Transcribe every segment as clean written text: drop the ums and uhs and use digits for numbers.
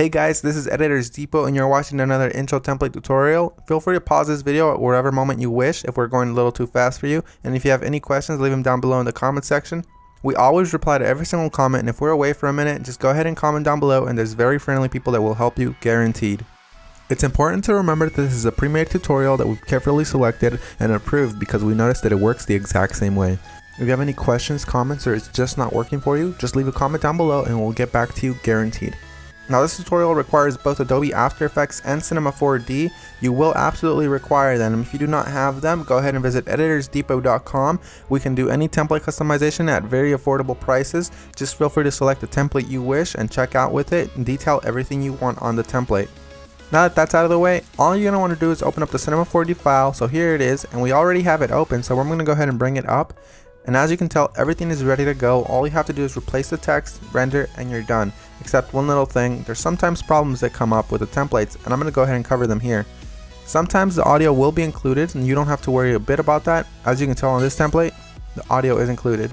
Hey guys, this is Editors Depot and you're watching another intro template tutorial. Feel free to pause this video at whatever moment you wish if we're going a little too fast for you. And if you have any questions, leave them down below in the comment section. We always reply to every single comment, and if we're away for a minute, just go ahead and comment down below and there's very friendly people that will help you, guaranteed. It's important to remember that this is a pre-made tutorial that we've carefully selected and approved because we noticed that it works the exact same way. If you have any questions, comments, or it's just not working for you, just leave a comment down below and we'll get back to you, guaranteed. Now this tutorial requires both Adobe After Effects and Cinema 4D. You will absolutely require them. If you do not have them, go ahead and visit EditorsDepot.com. We can do any template customization at very affordable prices. Just feel free to select the template you wish and check out with it and detail everything you want on the template. Now that that's out of the way, all you're going to want to do is open up the Cinema 4D file. So here it is, and we already have it open, so I'm going to go ahead and bring it up. And as you can tell, everything is ready to go. All you have to do is replace the text, render, and you're done. Except one little thing, there's sometimes problems that come up with the templates, and I'm going to go ahead and cover them here. Sometimes the audio will be included, and you don't have to worry a bit about that. As you can tell on this template, the audio is included.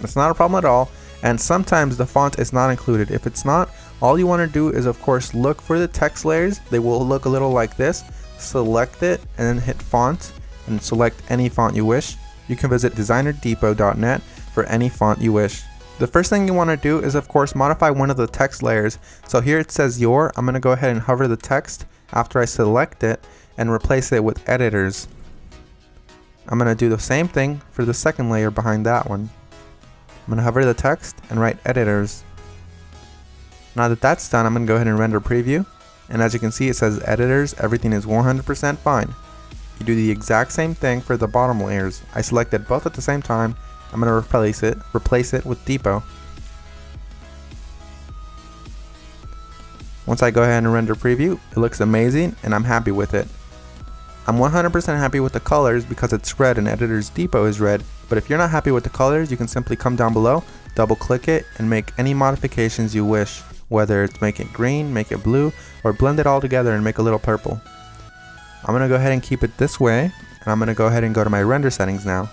It's not a problem at all. And sometimes the font is not included. If it's not, all you want to do is of course look for the text layers. They will look a little like this. Select it and then hit font and select any font you wish. You can visit designerdepot.net for any font you wish. The first thing you want to do is of course modify one of the text layers. So here it says your. I'm going to go ahead and hover the text after I select it and replace it with editors. I'm going to do the same thing for the second layer behind that one. I'm going to hover the text and write editors. Now that that's done, I'm going to go ahead and render preview. And as you can see, it says editors, everything is 100% fine. You do the exact same thing for the bottom layers. I selected both at the same time. I'm going to replace it with Depot. Once I go ahead and render preview, it looks amazing and I'm happy with it. I'm 100% happy with the colors because it's red and Editors Depot is red. But if you're not happy with the colors, you can simply come down below, double click it, and make any modifications you wish. Whether it's make it green, make it blue, or blend it all together and make a little purple. I'm going to go ahead and keep it this way, and I'm going to go ahead and go to my render settings now.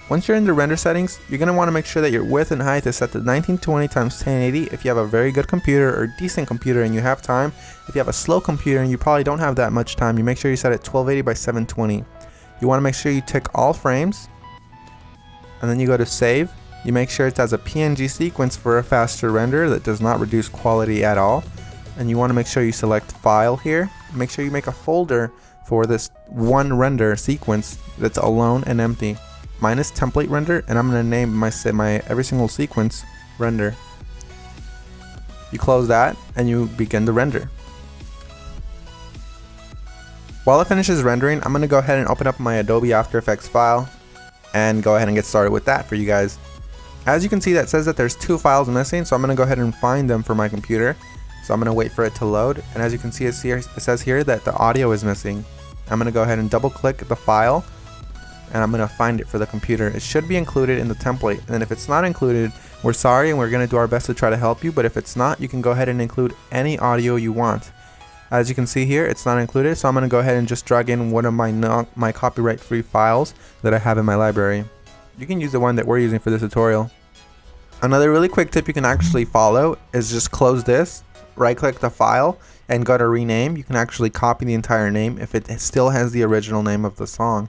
Once you're in the render settings, you're going to want to make sure that your width and height is set to 1920 x 1080 if you have a very good computer or decent computer and you have time. If you have a slow computer and you probably don't have that much time, you make sure you set it 1280 by 720. You want to make sure you tick all frames, and then you go to save. You make sure it's as a PNG sequence for a faster render that does not reduce quality at all. And you want to make sure you select file here. Make sure you make a folder for this one render sequence that's alone and empty. Mine is template render, and I'm going to name my every single sequence render. You close that and you begin the render. While it finishes rendering, I'm going to go ahead and open up my Adobe After Effects file and go ahead and get started with that for you guys. As you can see, that says that there's two files missing, so I'm going to go ahead and find them for my computer. So I'm going to wait for it to load, and as you can see, it says here that the audio is missing. I'm going to go ahead and double click the file, and I'm going to find it for the computer. It should be included in the template, and then if it's not included, we're sorry and we're going to do our best to try to help you, but if it's not, you can go ahead and include any audio you want. As you can see here, it's not included, so I'm going to go ahead and just drag in one of my copyright-free files that I have in my library. You can use the one that we're using for this tutorial. Another really quick tip you can actually follow is just close this, right click the file, and go to rename. You can actually copy the entire name if it still has the original name of the song.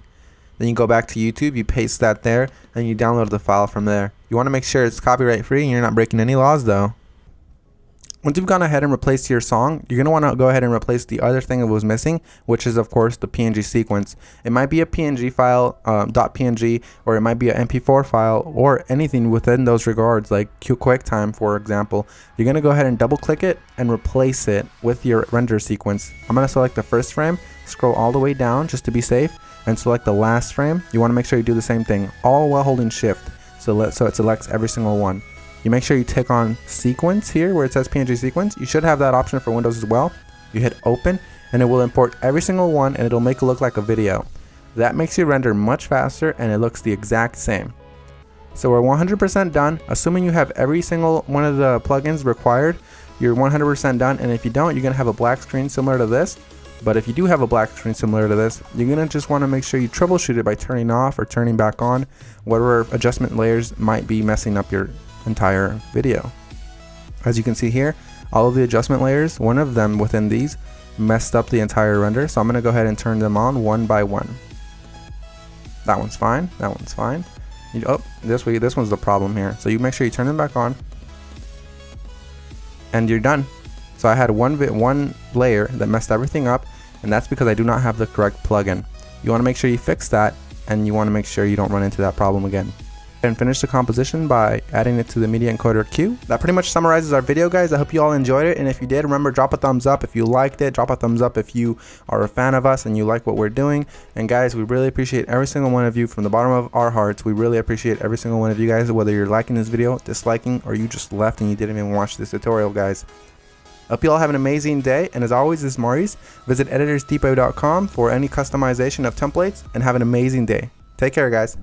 Then you go back to YouTube, you paste that there, and you download the file from there. You want to make sure it's copyright free and you're not breaking any laws though. Once you've gone ahead and replaced your song, you're going to want to go ahead and replace the other thing that was missing, which is of course the PNG sequence. It might be a PNG file, .png, or it might be an MP4 file, or anything within those regards, like QuickTime for example. You're going to go ahead and double click it and replace it with your render sequence. I'm going to select the first frame, scroll all the way down just to be safe, and select the last frame. You want to make sure you do the same thing, all while holding shift, so it selects every single one. You make sure you tick on sequence here where it says PNG sequence. You should have that option for Windows as well. You hit open and it will import every single one and it'll make it look like a video. That makes your render much faster and it looks the exact same. So we're 100% done. Assuming you have every single one of the plugins required, you're 100% done, and if you don't, you're going to have a black screen similar to this. But if you do have a black screen similar to this, you're going to just want to make sure you troubleshoot it by turning off or turning back on whatever adjustment layers might be messing up your entire video. As you can see here, all of the adjustment layers, one of them within these messed up the entire render, so I'm going to go ahead and turn them on one by one. That one's fine, that one's fine. This one's the problem here. So you make sure you turn them back on, and you're done. So I had one layer that messed everything up, and that's because I do not have the correct plugin. You want to make sure you fix that, and you want to make sure you don't run into that problem again. And finish the composition by adding it to the media encoder queue. That pretty much summarizes our video, guys. I hope you all enjoyed it, and if you did, remember, drop a thumbs up if you liked it. Drop a thumbs up if you are a fan of us and you like what we're doing. And guys, we really appreciate every single one of you from the bottom of our hearts. We really appreciate every single one of you guys, whether you're liking this video, disliking, or you just left and you didn't even watch this tutorial, guys. Hope you all have an amazing day, and as always, this is Maurice. Visit EditorsDepot.com for any customization of templates, and have an amazing day. Take care, guys.